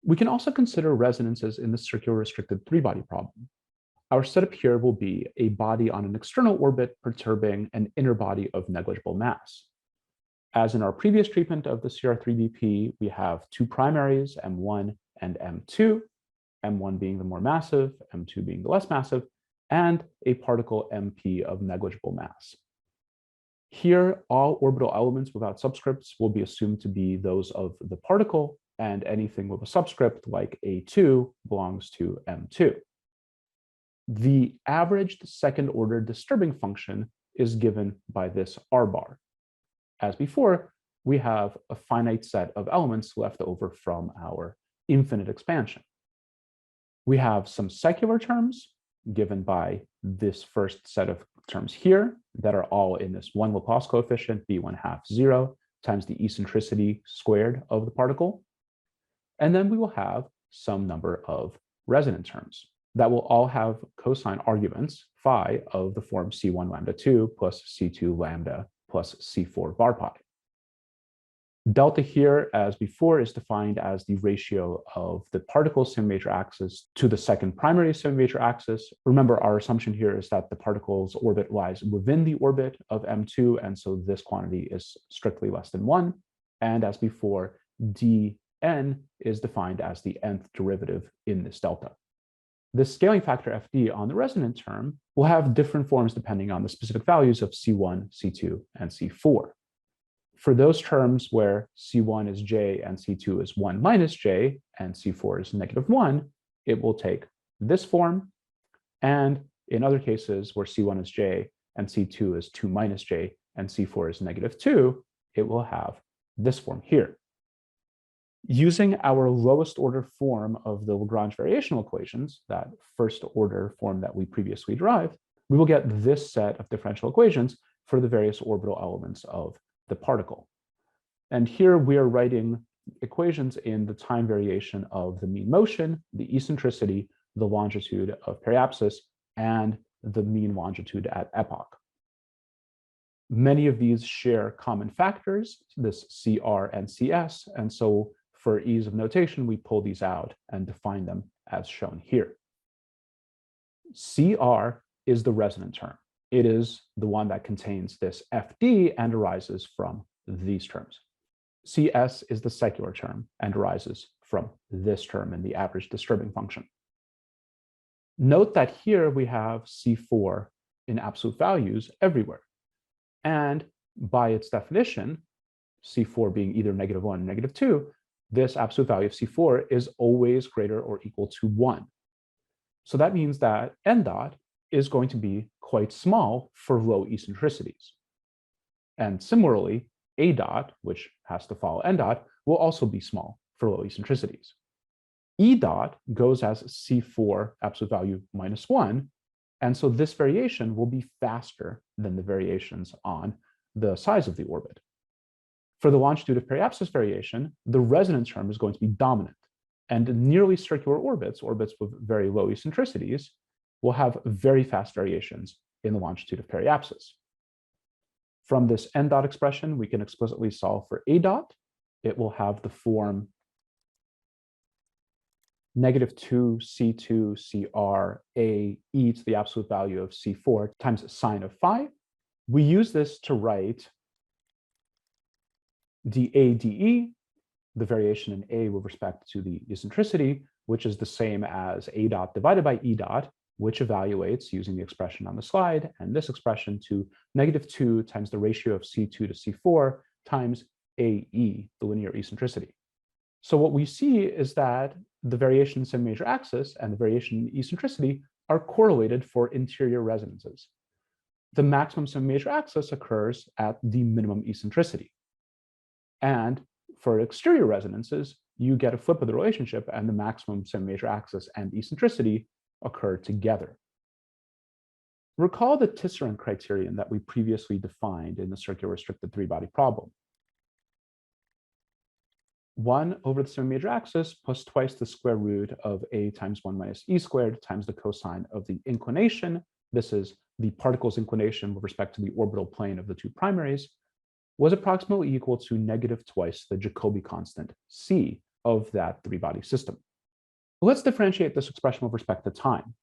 We can also consider resonances in the circular restricted three-body problem. Our setup here will be a body on an external orbit perturbing an inner body of negligible mass. As in our previous treatment of the CR3BP, we have two primaries, M1 and M2, M1 being the more massive, M2 being the less massive, and a particle MP of negligible mass. Here, all orbital elements without subscripts will be assumed to be those of the particle, and anything with a subscript like A2 belongs to M2. The averaged second-order disturbing function is given by this R bar. As before, we have a finite set of elements left over from our infinite expansion. We have some secular terms given by this first set of terms here that are all in this one Laplace coefficient, B1/2 0, times the eccentricity squared of the particle. And then we will have some number of resonant terms that will all have cosine arguments, phi, of the form C1 lambda 2 plus C2 lambda plus C4 bar pi. Delta here, as before, is defined as the ratio of the particle's semi-major axis to the second primary semi-major axis. Remember, our assumption here is that the particle's orbit lies within the orbit of M2, and so this quantity is strictly less than 1. And as before, dn is defined as the nth derivative in this delta. The scaling factor FD on the resonant term will have different forms depending on the specific values of C1, C2, and C4. For those terms where C1 is j and C2 is 1 minus j and C4 is -1, it will take this form. And in other cases where C1 is j and C2 is 2 minus j and C4 is -2, it will have this form here. Using our lowest order form of the Lagrange variational equations, that first order form that we previously derived, we will get this set of differential equations for the various orbital elements of the particle. And here we are writing equations in the time variation of the mean motion, the eccentricity, the longitude of periapsis, and the mean longitude at epoch. Many of these share common factors, this CR and CS, and so for ease of notation, we pull these out and define them as shown here. CR is the resonant term. It is the one that contains this FD and arises from these terms. CS is the secular term and arises from this term in the average disturbing function. Note that here we have C4 in absolute values everywhere. And by its definition, C4 being either -1 or -2, this absolute value of C4 is always greater or equal to 1. So that means that n dot is going to be quite small for low eccentricities. And similarly, a dot, which has to follow n dot, will also be small for low eccentricities. E dot goes as C4 absolute value -1, and so this variation will be faster than the variations on the size of the orbit. For the longitude of periapsis variation, the resonant term is going to be dominant, and nearly circular orbits, orbits with very low eccentricities, will have very fast variations in the longitude of periapsis. From this n dot expression, we can explicitly solve for a dot. It will have the form -2 C2 CR A e to the absolute value of C4 times sine of phi. We use this to write dA dE, the variation in A with respect to the eccentricity, which is the same as a dot divided by e dot, which evaluates using the expression on the slide and this expression to -2 times the ratio of C2 to C4 times AE, the linear eccentricity. So what we see is that the variation in semi-major axis and the variation in eccentricity are correlated for interior resonances. The maximum semi-major axis occurs at the minimum eccentricity. And for exterior resonances, you get a flip of the relationship and the maximum semi-major axis and eccentricity occur together. Recall the Tisserand criterion that we previously defined in the circular restricted three-body problem. 1 over the semi-major axis plus twice the square root of a times 1 minus e squared times the cosine of the inclination. This is the particle's inclination with respect to the orbital plane of the two primaries, was approximately equal to -2 the Jacobi constant c, of that three-body system. Let's differentiate this expression with respect to time.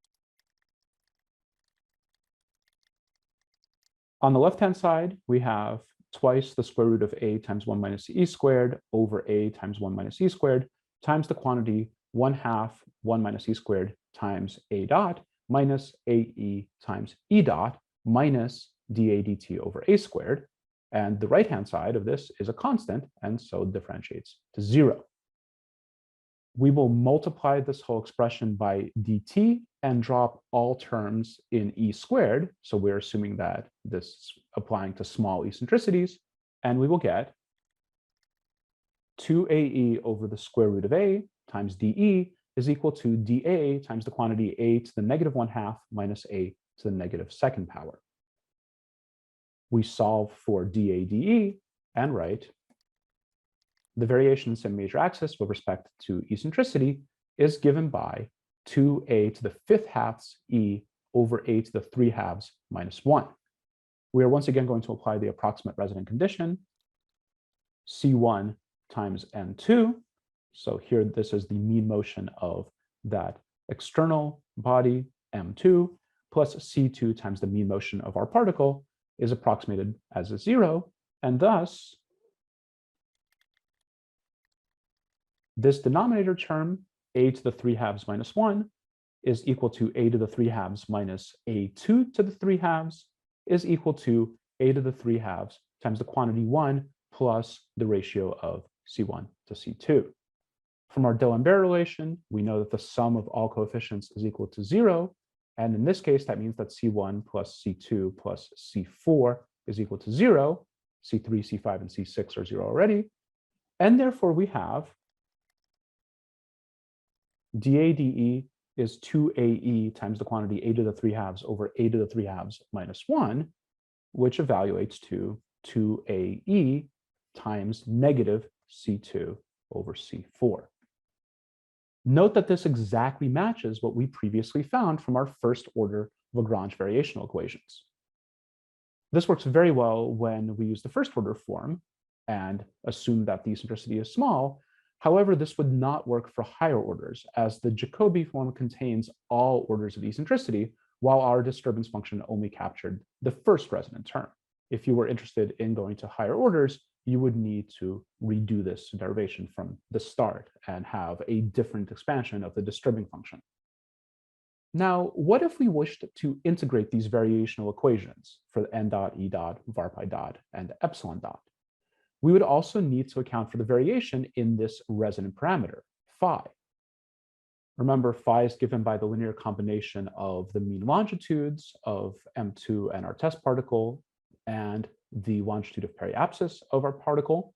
On the left-hand side, we have twice the square root of a times 1 minus e squared over a times 1 minus e squared times the quantity 1/2 1 minus e squared times a dot minus ae times e dot minus dA dt over a squared. And the right-hand side of this is a constant, and so differentiates to 0. We will multiply this whole expression by dt and drop all terms in e squared. So we're assuming that this is applying to small eccentricities, and we will get 2ae over the square root of a times dE is equal to dA times the quantity a to the negative 1/2 minus a to the negative second power. We solve for dA dE and write the variation in some major axis with respect to eccentricity is given by 2a to the 5/2 e over a to the 3/2 minus 1. We are once again going to apply the approximate resonant condition, C1 times N2. So here, this is the mean motion of that external body, M2, plus C2 times the mean motion of our particle is approximated as a 0. And thus, this denominator term, a to the 3/2 minus 1, is equal to a to the 3/2 minus a2 to the 3/2 is equal to a to the 3/2 times the quantity 1 plus the ratio of C1 to C2. From our D'Alembert relation, we know that the sum of all coefficients is equal to 0. And in this case, that means that C1 plus C2 plus C4 is equal to 0. C3, C5, and C6 are 0 already. And therefore, we have dA dE is 2ae times the quantity a to the 3/2 over a to the 3/2 minus 1, which evaluates to 2ae times negative C2 over C4. Note that this exactly matches what we previously found from our first order Lagrange variational equations. This works very well when we use the first order form and assume that the eccentricity is small. However, this would not work for higher orders, as the Jacobi form contains all orders of eccentricity, while our disturbance function only captured the first resonant term. If you were interested in going to higher orders, you would need to redo this derivation from the start and have a different expansion of the disturbing function. Now, what if we wished to integrate these variational equations for n dot, e dot, var pi dot, and epsilon dot? We would also need to account for the variation in this resonant parameter, phi. Remember, phi is given by the linear combination of the mean longitudes of M2 and our test particle and the longitude of periapsis of our particle.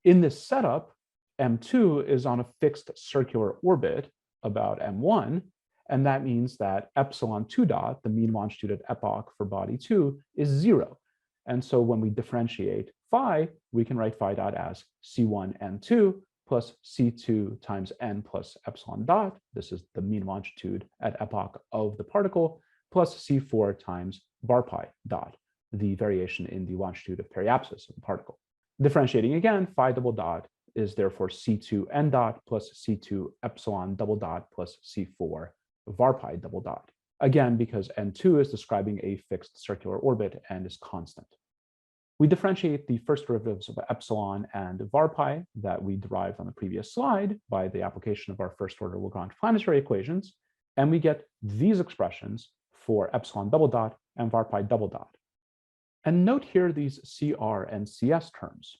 In this setup, M2 is on a fixed circular orbit about M1, and that means that epsilon 2 dot, the mean longitude at epoch for body 2, is 0. And so when we differentiate phi, we can write phi dot as C1 N2 plus C2 times N plus epsilon dot. This is the mean longitude at epoch of the particle, plus C4 times var pi dot, the variation in the longitude of periapsis of the particle. Differentiating again, phi double dot is therefore C2 N dot plus C2 epsilon double dot plus C4 var pi double dot. Again, because N2 is describing a fixed circular orbit and is constant. We differentiate the first derivatives of epsilon and var pi that we derived on the previous slide by the application of our first order Lagrange planetary equations, and we get these expressions for epsilon double dot and var pi double dot. And note here these CR and CS terms.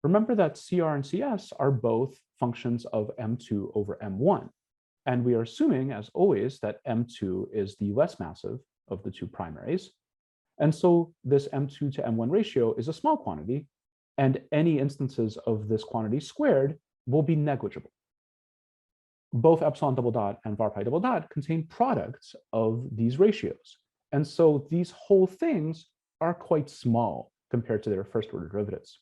Remember that CR and CS are both functions of M2 over M1. And we are assuming, as always, that M2 is the less massive of the two primaries. And so this M2 to M1 ratio is a small quantity, and any instances of this quantity squared will be negligible. Both epsilon double dot and var pi double dot contain products of these ratios. And so these whole things are quite small compared to their first order derivatives.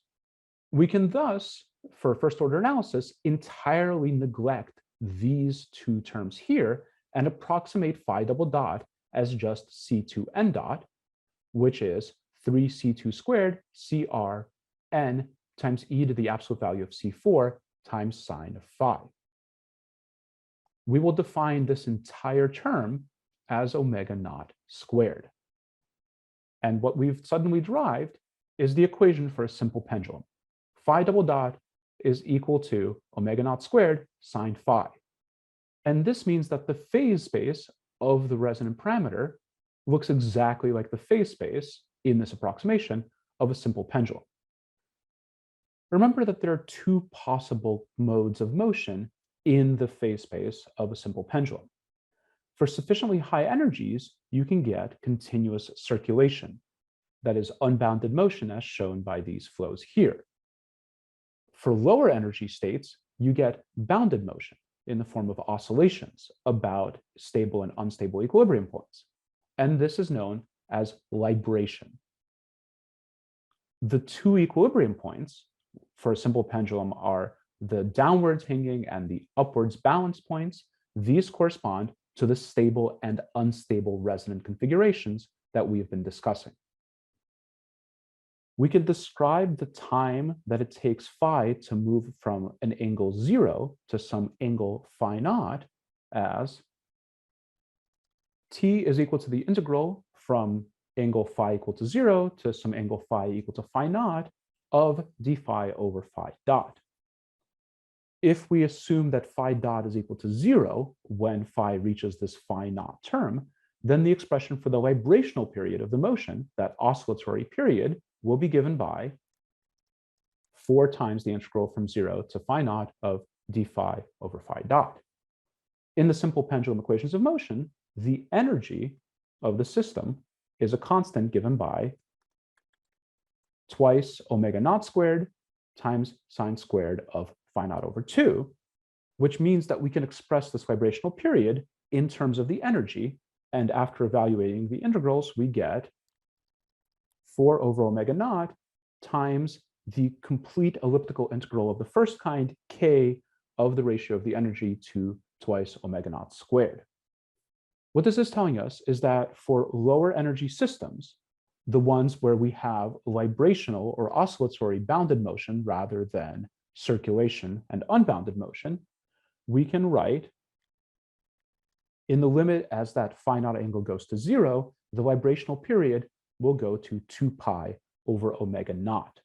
We can thus, for first order analysis, entirely neglect these two terms here and approximate phi double dot as just C2n dot, which is 3c2 squared CR n times e to the absolute value of C4 times sine of phi. We will define this entire term as omega naught squared. And what we've suddenly derived is the equation for a simple pendulum. Phi double dot is equal to omega naught squared sine phi. And this means that the phase space of the resonant parameter looks exactly like the phase space in this approximation of a simple pendulum. Remember that there are two possible modes of motion in the phase space of a simple pendulum. For sufficiently high energies, you can get continuous circulation, that is unbounded motion as shown by these flows here. For lower energy states, you get bounded motion in the form of oscillations about stable and unstable equilibrium points. And this is known as libration. The two equilibrium points for a simple pendulum are the downwards hanging and the upwards balance points. These correspond to the stable and unstable resonant configurations that we've been discussing. We can describe the time that it takes phi to move from an angle 0 to some angle phi naught as t is equal to the integral from angle phi equal to 0 to some angle phi equal to phi naught of d phi over phi dot. If we assume that phi dot is equal to 0 when phi reaches this phi naught term, then the expression for the librational period of the motion, that oscillatory period, will be given by 4 times the integral from 0 to phi naught of d phi over phi dot. In the simple pendulum equations of motion, the energy of the system is a constant given by twice omega naught squared times sine squared of phi naught over 2, which means that we can express this vibrational period in terms of the energy. And after evaluating the integrals, we get 4 over omega naught times the complete elliptical integral of the first kind, k, of the ratio of the energy to twice omega naught squared. What this is telling us is that for lower energy systems, the ones where we have librational or oscillatory bounded motion rather than circulation and unbounded motion, we can write in the limit as that phi naught angle goes to 0, the librational period will go to 2 pi over omega naught.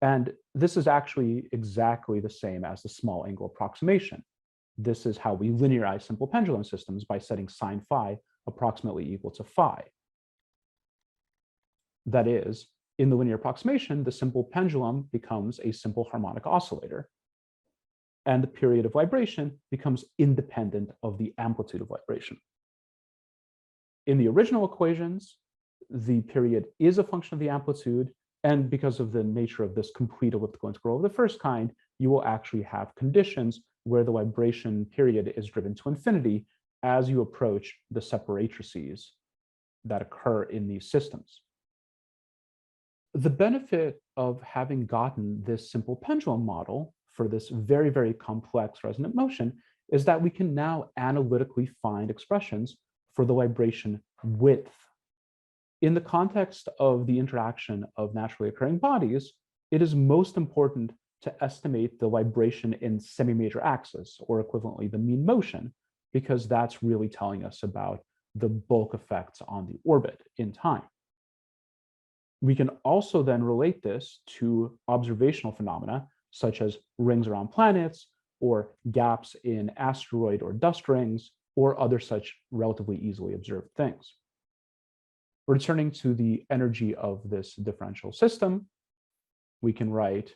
And this is actually exactly the same as the small angle approximation. This is how we linearize simple pendulum systems by setting sine phi approximately equal to phi. That is, in the linear approximation, the simple pendulum becomes a simple harmonic oscillator, and the period of libration becomes independent of the amplitude of libration. In the original equations, the period is a function of the amplitude, and because of the nature of this complete elliptical integral of the first kind, you will actually have conditions where the libration period is driven to infinity as you approach the separatrices that occur in these systems. The benefit of having gotten this simple pendulum model for this very, very complex resonant motion is that we can now analytically find expressions for the libration width. In the context of the interaction of naturally occurring bodies, it is most important to estimate the libration in semi-major axis, or equivalently the mean motion, because that's really telling us about the bulk effects on the orbit in time. We can also then relate this to observational phenomena, such as rings around planets, or gaps in asteroid or dust rings, or other such relatively easily observed things. Returning to the energy of this differential system, we can write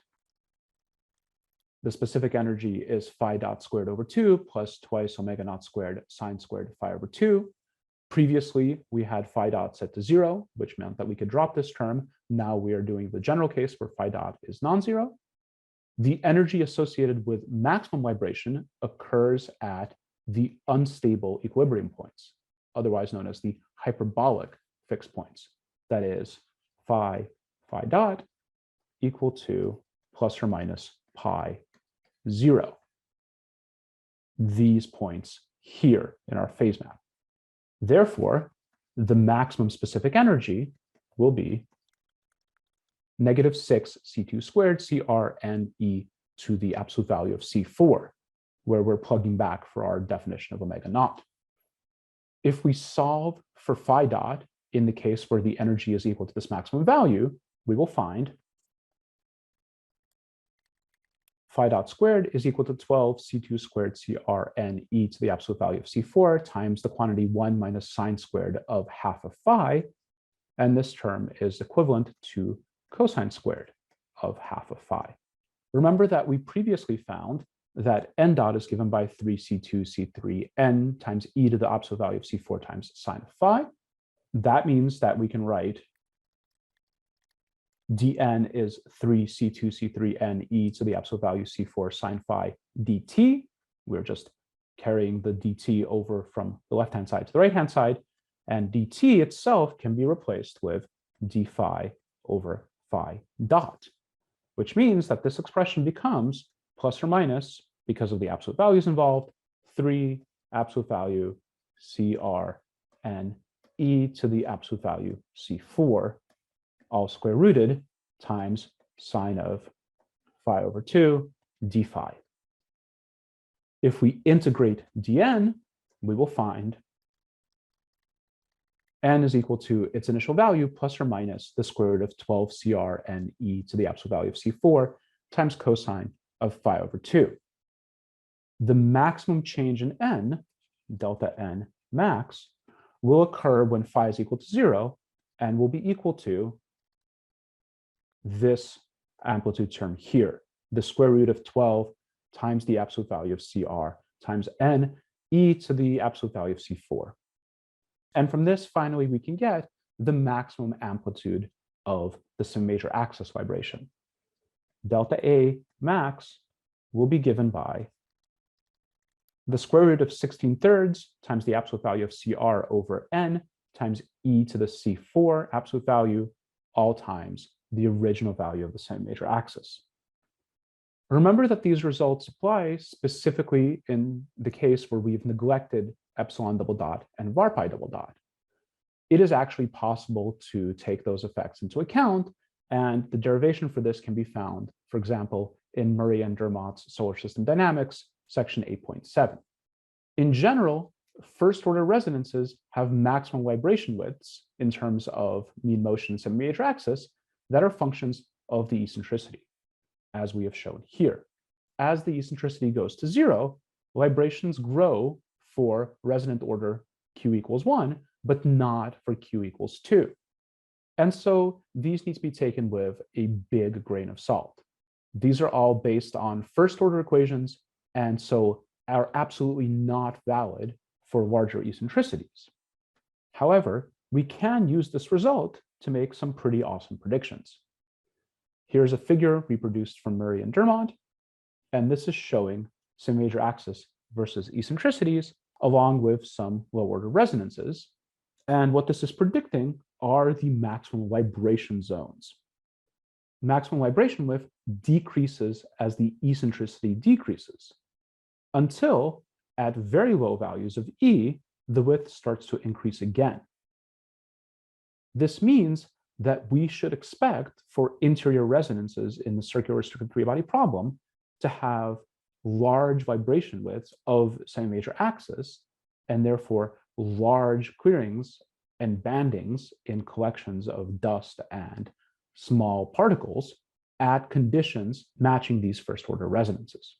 the specific energy is phi dot squared over 2 plus twice omega naught squared sine squared phi over 2. Previously, we had phi dot set to 0, which meant that we could drop this term. Now we are doing the general case where phi dot is non-zero. The energy associated with maximum libration occurs at the unstable equilibrium points, otherwise known as the hyperbolic fixed points. That is phi dot equal to plus or minus pi 0. These points here in our phase map. Therefore, the maximum specific energy will be -6 C2 squared CR and E to the absolute value of C4, where we're plugging back for our definition of omega naught. If we solve for phi dot in the case where the energy is equal to this maximum value, we will find phi dot squared is equal to 12 C2 squared CRN e to the absolute value of C4 times the quantity 1 minus sine squared of half of phi. And this term is equivalent to cosine squared of half of phi. Remember that we previously found that n dot is given by 3C2 C3 n times e to the absolute value of C4 times sine of phi. That means that we can write dn is 3C2 C3 n e to the absolute value C4 sine phi dt. We're just carrying the dt over from the left-hand side to the right-hand side, and dt itself can be replaced with d phi over phi dot, which means that this expression becomes plus or minus, because of the absolute values involved, 3 absolute value CR n e to the absolute value C4, all square rooted, times sine of phi over 2 d phi. If we integrate dn, we will find n is equal to its initial value plus or minus the square root of 12 CR n e to the absolute value of C4 times cosine of phi over 2. The maximum change in n, delta n max, will occur when phi is equal to 0 and will be equal to this amplitude term here, the square root of 12 times the absolute value of CR times n e to the absolute value of C4. And from this, finally, we can get the maximum amplitude of the semi-major axis vibration. Delta A max will be given by the square root of 16/3 times the absolute value of CR over n times e to the C4 absolute value, all times the original value of the semi-major axis. Remember that these results apply specifically in the case where we've neglected epsilon double dot and var pi double dot. It is actually possible to take those effects into account, and the derivation for this can be found, for example, in Murray and Dermot's Solar System Dynamics, section 8.7. In general, first-order resonances have maximum vibration widths in terms of mean motion and semi-major axis that are functions of the eccentricity, as we have shown here. As the eccentricity goes to 0, vibrations grow for resonant order q equals 1, but not for q equals 2. And so these need to be taken with a big grain of salt. These are all based on first-order equations, and so are absolutely not valid for larger eccentricities. However, we can use this result to make some pretty awesome predictions. Here's a figure reproduced from Murray and Dermot, and this is showing semi-major axis versus eccentricities along with some low-order resonances. And what this is predicting are the maximum vibration zones. Maximum vibration width decreases as the eccentricity decreases, until at very low values of E, the width starts to increase again. This means that we should expect for interior resonances in the circular restricted three-body problem to have large vibration widths of semi-major axis, and therefore large clearings and bandings in collections of dust and small particles at conditions matching these first-order resonances.